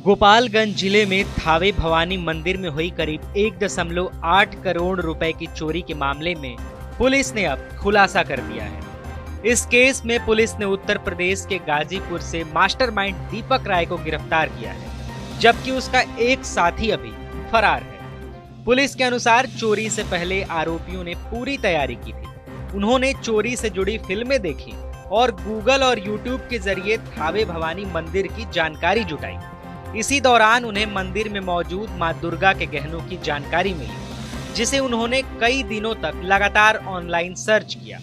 गोपालगंज जिले में थावे भवानी मंदिर में हुई करीब 1.8 करोड़ रुपए की चोरी के मामले में पुलिस ने अब खुलासा कर दिया है। इस केस में पुलिस ने उत्तर प्रदेश के गाजीपुर से मास्टरमाइंड दीपक राय को गिरफ्तार किया है, जबकि उसका एक साथी अभी फरार है। पुलिस के अनुसार चोरी से पहले आरोपियों ने पूरी तैयारी की थी। उन्होंने चोरी से जुड़ी फिल्में देखी और गूगल और यूट्यूब के जरिए थावे भवानी मंदिर की जानकारी जुटाई। इसी दौरान उन्हें मंदिर में मौजूद मां दुर्गा के गहनों की जानकारी मिली, जिसे उन्होंने कई दिनों तक लगातार ऑनलाइन सर्च किया।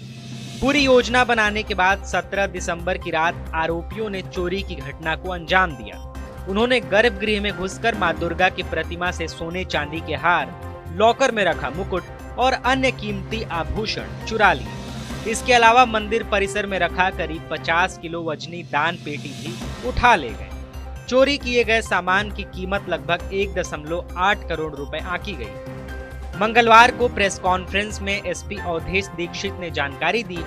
पूरी योजना बनाने के बाद 17 दिसंबर की रात आरोपियों ने चोरी की घटना को अंजाम दिया। उन्होंने गर्भगृह में घुसकर मां दुर्गा की प्रतिमा से सोने चांदी के हार, लॉकर में रखा मुकुट और अन्य कीमती आभूषण चुरा लिए। इसके अलावा मंदिर परिसर में रखा करीब 50 किलो वजनी दान पेटी भी उठा ले गए। चोरी किए गए सामान की कीमत लगभग 1.8 करोड़ रुपए आंकी गई। मंगलवार को प्रेस कॉन्फ्रेंस में एसपी अवधेश दीक्षित ने जानकारी दी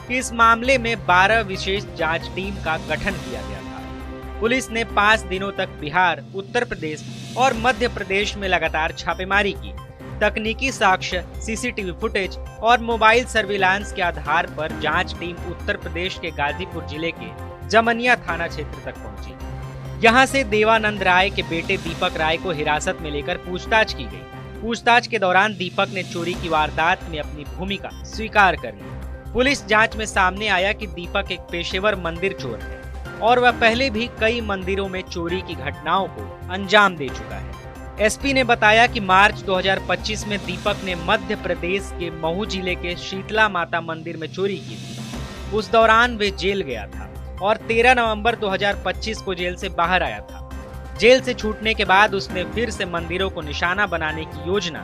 कि इस मामले में 12 विशेष जांच टीम का गठन किया गया था। पुलिस ने 5 दिनों तक बिहार, उत्तर प्रदेश और मध्य प्रदेश में लगातार छापेमारी की। तकनीकी साक्ष्य, सीसीटीवी फुटेज और मोबाइल सर्विलांस के आधार पर जांच टीम उत्तर प्रदेश के गाजीपुर जिले के जमनिया थाना क्षेत्र तक पहुंची। यहां से देवानंद राय के बेटे दीपक राय को हिरासत में लेकर पूछताछ की गई। पूछताछ के दौरान दीपक ने चोरी की वारदात में अपनी भूमिका स्वीकार कर ली। पुलिस जांच में सामने आया कि दीपक एक पेशेवर मंदिर चोर है और वह पहले भी कई मंदिरों में चोरी की घटनाओं को अंजाम दे चुका है। एसपी ने बताया कि मार्च 2025 में दीपक ने मध्य प्रदेश के महू जिले के शीतला माता मंदिर में चोरी की थी। उस दौरान वे जेल गया था और 13 नवंबर 2025 को जेल से बाहर आया था। जेल से छूटने के बाद उसने फिर से मंदिरों को निशाना बनाने की योजना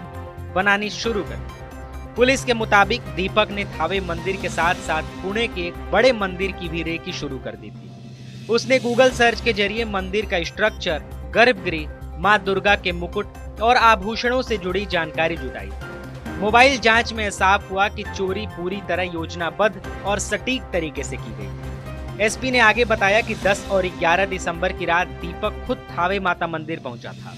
बनानी शुरू कर दी। पुलिस के मुताबिक दीपक ने थावे मंदिर के साथ साथ पुणे के एक बड़े मंदिर की भी रेकी शुरू कर दी थी। उसने गूगल सर्च के जरिए मंदिर का स्ट्रक्चर, गर्भगृह, मां दुर्गा के मुकुट और आभूषणों से जुड़ी जानकारी जुटाई। मोबाइल जांच में साफ हुआ कि चोरी पूरी तरह योजनाबद्ध और सटीक तरीके से की गई। एसपी ने आगे बताया कि 10 और 11 दिसंबर की रात दीपक खुद थावे माता मंदिर पहुंचा था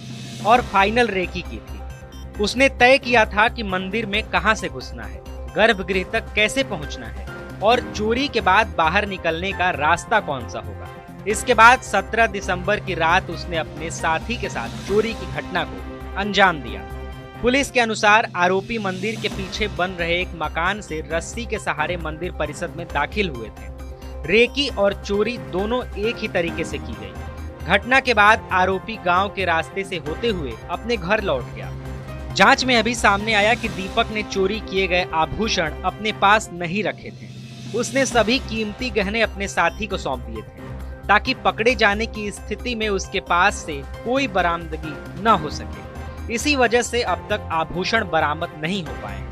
और फाइनल रेकी की थी। उसने तय किया था कि मंदिर में कहां से घुसना है, गर्भगृह तक कैसे पहुंचना है और चोरी के बाद बाहर निकलने का रास्ता कौन सा होगा। इसके बाद 17 दिसंबर की रात उसने अपने साथी के साथ चोरी की घटना को अंजाम दिया। पुलिस के अनुसार आरोपी मंदिर के पीछे बन रहे एक मकान से रस्सी के सहारे मंदिर परिसर में दाखिल हुए थे। रेकी और चोरी दोनों एक ही तरीके से की गई। घटना के बाद आरोपी गांव के रास्ते से होते हुए अपने घर लौट गया। जांच में अभी सामने आया कि दीपक ने चोरी किए गए आभूषण अपने पास नहीं रखे थे। उसने सभी कीमती गहने अपने साथी को सौंप दिए थे ताकि पकड़े जाने की स्थिति में उसके पास से कोई बरामदगी न हो सके। इसी वजह से अब तक आभूषण बरामद नहीं हो पाए।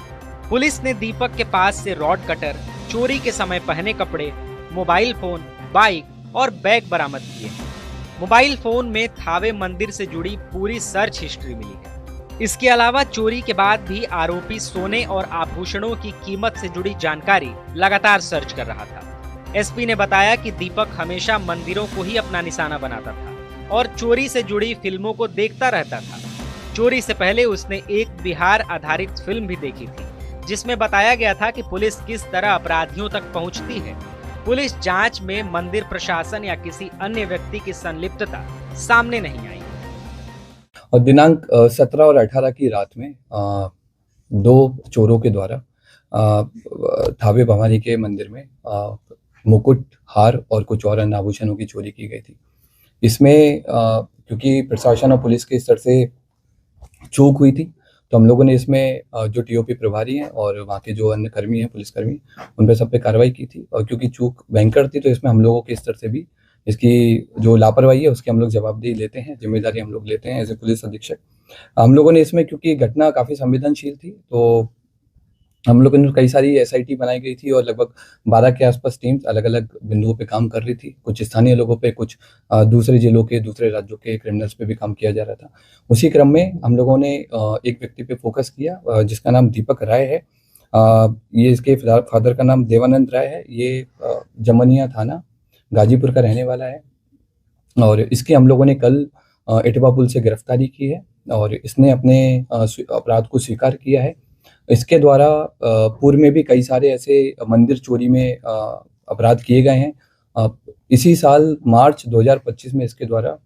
पुलिस ने दीपक के पास से रॉड कटर, चोरी के समय पहने कपड़े, मोबाइल फोन, बाइक और बैग बरामद किए हैं। मोबाइल फोन में थावे मंदिर से जुड़ी पूरी सर्च हिस्ट्री मिली है। इसके अलावा चोरी के बाद भी आरोपी सोने और आभूषणों की कीमत से जुड़ी जानकारी लगातार सर्च कर रहा था। एसपी ने बताया कि दीपक हमेशा मंदिरों को ही अपना निशाना बनाता था और चोरी से जुड़ी फिल्मों को देखता रहता था। चोरी से पहले उसने एक बिहार आधारित फिल्म भी देखी थी, जिसमें बताया गया था कि पुलिस किस तरह अपराधियों तक पहुंचती है। पुलिस जांच में मंदिर प्रशासन या किसी अन्य व्यक्ति की संलिप्तता सामने नहीं आई। और दिनांक 17 और 18 की रात में 2 चोरों के द्वारा थावे भवानी के मंदिर में मुकुट, हार और कुछ और अन्य आभूषणों की चोरी की गई थी। इसमें क्योंकि प्रशासन और पुलिस के स्तर से चूक हुई थी, तो हम लोगों ने इसमें जो टीओपी प्रभारी हैं और वहाँ के जो अन्य कर्मी हैं, पुलिसकर्मी, उन पर सब पे कार्रवाई की थी। और क्योंकि चूक भयंकर थी, तो इसमें हम लोगों के स्तर से भी इसकी जो लापरवाही है उसकी हम लोग जवाबदेही लेते हैं, जिम्मेदारी हम लोग लेते हैं एज ए पुलिस अधीक्षक। हम लोगों ने इसमें, क्योंकि घटना काफ़ी संवेदनशील थी, तो हम लोगों ने कई सारी एसआईटी बनाई गई थी और लगभग 12 के आसपास टीम्स अलग अलग बिंदुओं पे काम कर रही थी। कुछ स्थानीय लोगों पे, कुछ दूसरे जिलों के, दूसरे राज्यों के क्रिमिनल्स पे भी काम किया जा रहा था। उसी क्रम में हम लोगों ने एक व्यक्ति पे फोकस किया जिसका नाम दीपक राय है। ये इसके फादर का नाम देवानंद राय है। ये जमनिया थाना गाजीपुर का रहने वाला है और इसकी हम लोगों ने कल इटवा पुल से गिरफ्तारी की है और इसने अपने अपराध को स्वीकार किया है। इसके द्वारा पूर्व में भी कई सारे ऐसे मंदिर चोरी में अपराध किए गए हैं। इसी साल मार्च 2025 में इसके द्वारा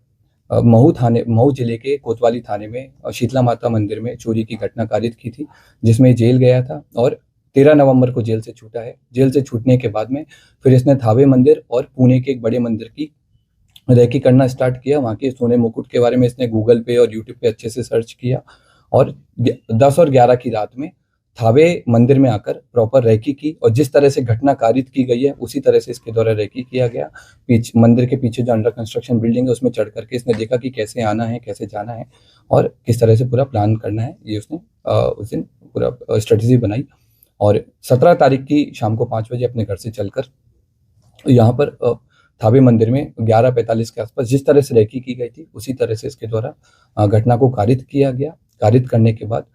महू जिले के कोतवाली थाने में शीतला माता मंदिर में चोरी की घटना कारित की थी, जिसमें जेल गया था और 13 नवंबर को जेल से छूटा है। जेल से छूटने के बाद में फिर इसने थावे मंदिर और पुणे के एक बड़े मंदिर की रेकी करना स्टार्ट किया। वहाँ के सोने मुकुट के बारे में इसने गूगल पे और यूट्यूब पे अच्छे से सर्च किया और 10 और 11 की रात में थावे मंदिर में आकर प्रॉपर रेकी की और जिस तरह से घटना कारित की गई है उसी तरह से इसके द्वारा रेकी किया गया। मंदिर के पीछे जो अंडर कंस्ट्रक्शन बिल्डिंग है उसमें चढ़ करके इसने देखा कि कैसे आना है, कैसे जाना है और किस तरह से पूरा प्लान करना है। ये उसने उस दिन पूरा स्ट्रेटेजी बनाई और 17 तारीख की शाम को 5 बजे अपने घर से चलकर यहाँ पर थावे मंदिर में 11:45 के आसपास जिस तरह से रेकी की गई थी उसी तरह से इसके द्वारा घटना को कारित किया गया। कारित करने के बाद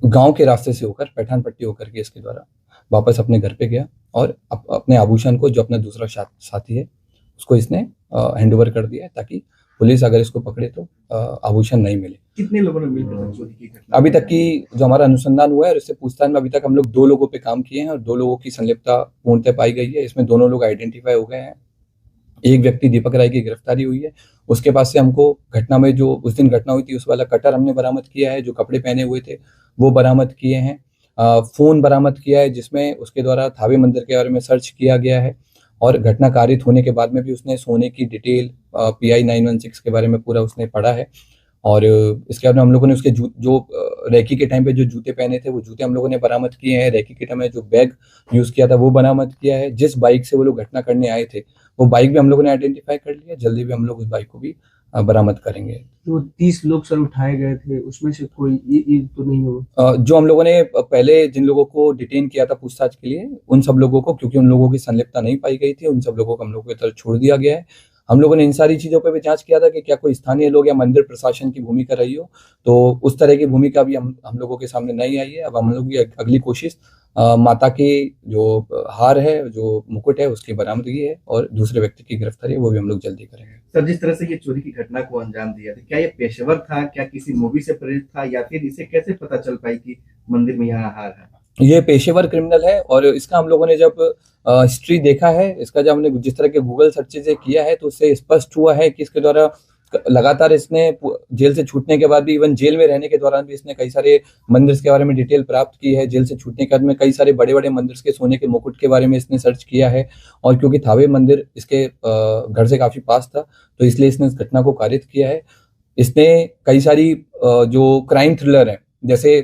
गांव के रास्ते से होकर पैठान पट्टी होकर के इसके द्वारा वापस अपने घर पे गया और अपने आभूषण को, जो अपना दूसरा साथी है, उसको इसने हैंड ओवर कर दिया है ताकि पुलिस अगर इसको पकड़े तो आभूषण नहीं मिले। कितने लोगों ने मिलकर चोरी की घटना? अभी तक की जो हमारा अनुसंधान हुआ है और इससे पूछताछ में अभी तक हम लोग 2 लोगों पे काम किए हैं और 2 लोगों की संलिप्तता पूर्णतः पाई गई है। इसमें दोनों लोग आइडेंटिफाई हो गए हैं। एक व्यक्ति दीपक राय की गिरफ्तारी हुई है। उसके पास से हमको घटना में जो उस दिन घटना हुई थी उस वाला कटर हमने बरामद किया है, जो कपड़े पहने हुए थे वो बरामद किए हैं। फोन बरामद किया है जिसमें उसके द्वारा थावे मंदिर के बारे में सर्च किया गया है और घटना कारित होने के बाद में भी उसने सोने की डिटेल PI 916 के बारे में पूरा उसने पढ़ा है। और इसके बाद में हम लोगों ने उसके जो रेकी के टाइम पे जो जूते पहने थे वो जूते हम लोगों ने बरामद किए हैं। रेकी के टाइम में जो बैग यूज किया था वो बरामद किया है। जिस बाइक से वो लोग घटना करने आए थे वो बाइक भी हम लोगों ने आइडेंटिफाई कर लिया। जल्दी भी हम लोग उस बाइक को भी बरामद करेंगे। तो 30 लोग सर उठाए गए थे, उसमें से कोई ये तो नहीं हो? जो हम लोगों ने पहले जिन लोगों को डिटेन किया था पूछताछ के लिए, उन सब लोगों को, क्योंकि उन लोगों की संलिप्तता नहीं पाई गई थी, उन सब लोगों को हम लोगों की तरफ छोड़ दिया गया है। हम लोगों ने इन सारी चीजों पे भी जांच किया था कि क्या कोई स्थानीय लोग या मंदिर प्रशासन की भूमिका रही हो, तो उस तरह की भूमिका भी हम लोगों के सामने नहीं आई है। अब हम लोग की अगली कोशिश माता की जो हार है, जो मुकुट है, उसकी बरामदगी है और दूसरे व्यक्ति की गिरफ्तारी है वो भी हम लोग जल्दी करेंगे। सर, जिस तरह से ये चोरी की घटना को अंजाम दिया था, क्या ये पेशेवर था, क्या किसी मूवी से प्रेरित था, या फिर इसे कैसे पता चल पाई कि मंदिर में यहाँ हार है? ये पेशेवर क्रिमिनल है और इसका हम लोगों ने जब हिस्ट्री देखा है, इसका जब हमने जिस तरह के गूगल सर्चेज किया है तो उससे स्पष्ट हुआ है कि इसके द्वारा लगातार इसने जेल से छूटने के बाद भी, इवन जेल में रहने के दौरान भी इसने कई सारे मंदिर के बारे में डिटेल प्राप्त की है। जेल से छूटने के बाद में कई सारे बड़े बड़े मंदिर के सोने के मुकुट के बारे में इसने सर्च किया है और क्योंकि थावे मंदिर इसके घर से काफी पास था तो इसलिए इसने इस घटना को कारित किया है। इसने कई सारी जो क्राइम थ्रिलर है, जैसे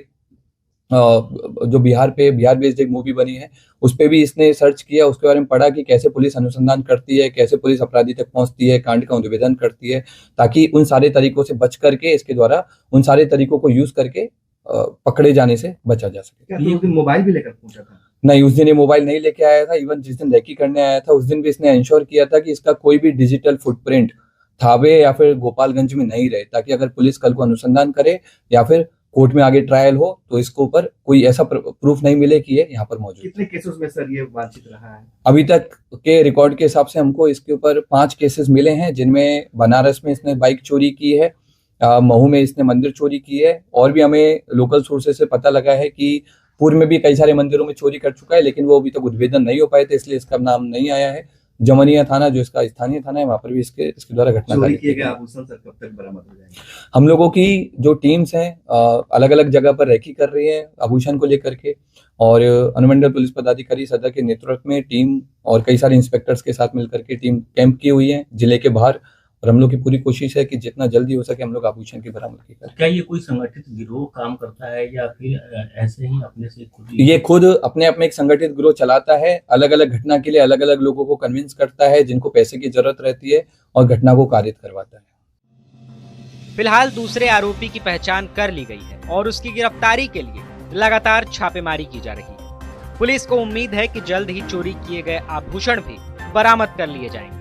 जो बिहार बेस्ड एक मूवी बनी है, उस पे भी इसने सर्च किया, उसके बारे में पढ़ा कि कैसे पुलिस अनुसंधान करती है, कैसे पुलिस अपराधी तक पहुंचती है, कांड का उद्भेदन करती है, ताकि उन सारे तरीकों से बच करके इसके द्वारा उन सारे तरीकों को यूज करके पकड़े जाने से बचा जा सके। क्या उस दिन मोबाइल भी लेकर पहुंचा था? नहीं, उस दिन ये मोबाइल नहीं लेके आया था। इवन जिस दिन रेकी करने आया था उस दिन भी इसने इंश्योर किया था कि इसका कोई भी डिजिटल फुटप्रिंट थावे या फिर गोपालगंज में नहीं रहे, ताकि अगर पुलिस कल को अनुसंधान करे या फिर कोर्ट में आगे ट्रायल हो तो इसके ऊपर कोई ऐसा प्रूफ नहीं मिले कि ये यहाँ पर मौजूद। कितने केसेस में सर ये वांछित रहा है? अभी तक के रिकॉर्ड के हिसाब से हमको इसके ऊपर 5 केसेस मिले हैं, जिनमें बनारस में इसने बाइक चोरी की है, महू में इसने मंदिर चोरी की है और भी हमें लोकल सोर्सेज से पता लगा है कि पूर्व में भी कई सारे मंदिरों में चोरी कर चुका है, लेकिन वो अभी तक उद्भेदन नहीं हो पाए थे, इसलिए इसका नाम नहीं आया है। जमनिया थाना जो इसका स्थानीय थाना है वहां पर भी इसके द्वारा घटना चोरी किए गए आभूषण सर कब तक बरामद हो जाएंगे? हम लोगों की जो टीम्स हैं अलग अलग जगह पर रेकी कर रही है आभूषण को लेकर के, और अनुमंडल पुलिस पदाधिकारी सदर के नेतृत्व में टीम और कई सारे इंस्पेक्टर्स के साथ मिलकर के टीम कैंप की हुई है जिले के बाहर, और हम लोग की पूरी कोशिश है कि जितना जल्दी हो सके हम लोग आभूषण की बरामदगी करें। क्या ये कोई संगठित गिरोह काम करता है या फिर ऐसे ही अपने से ये खुद अपने आप में एक संगठित गिरोह चलाता है, अलग अलग घटना के लिए अलग अलग लोगों को कन्विंस करता है जिनको पैसे की जरूरत रहती है और घटना को कारित करवाता है। फिलहाल दूसरे आरोपी की पहचान कर ली गई है और उसकी गिरफ्तारी के लिए लगातार छापेमारी की जा रही है। पुलिस को उम्मीद है कि जल्द ही चोरी किए गए आभूषण भी बरामद कर लिए जाएंगे।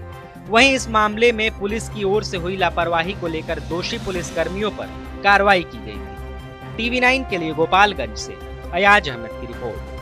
वहीं इस मामले में पुलिस की ओर से हुई लापरवाही को लेकर दोषी पुलिस कर्मियों पर कार्रवाई की गई थी। TV9 के लिए गोपालगंज से अयाज अहमद की रिपोर्ट।